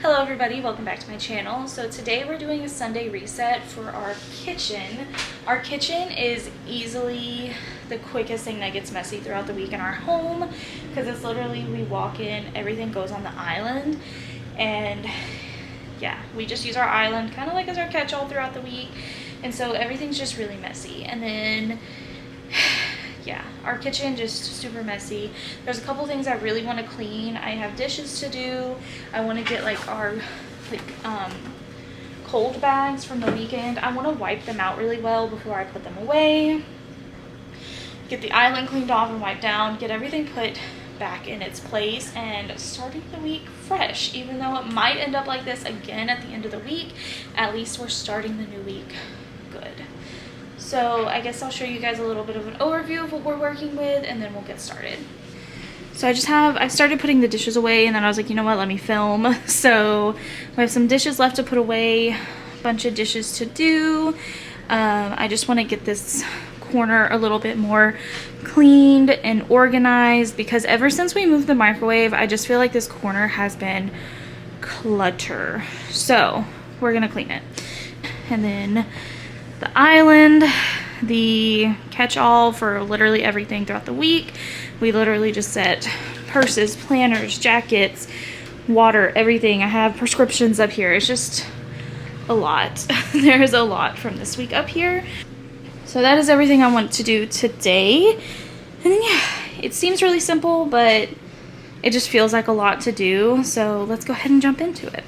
Hello everybody, welcome back to my channel. So today we're doing a Sunday reset for our kitchen. Our kitchen is easily the quickest thing that gets messy throughout the week in our home because it's literally, we walk in, everything goes on the island, and yeah, we just use our island kind of like as our catch-all throughout the week, and so everything's just really messy. And then yeah, our kitchen just super messy. There's a couple things I really want to clean. I have dishes to do. I want to get like our cold bags from the weekend. I want to wipe them out really well before I put them away. Get the island cleaned off and wiped down. Get everything put back in its place and starting the week fresh. Even though it might end up like this again at the end of the week, at least we're starting the new week good. So I guess I'll show you guys a little bit of an overview of what we're working with and then we'll get started. So I started putting the dishes away and then I was like, you know what, let me film. So we have some dishes left to put away, a bunch of dishes to do. I just want to get this corner a little bit more cleaned and organized because ever since we moved the microwave, I just feel like this corner has been clutter. So we're gonna clean it. And then the island, the catch-all for literally everything throughout the week. We literally just set purses, planners, jackets, water, everything. I have prescriptions up here. It's just a lot. There's a lot from this week up here. So that is everything I want to do today. And then yeah, it seems really simple, but it just feels like a lot to do. So let's go ahead and jump into it.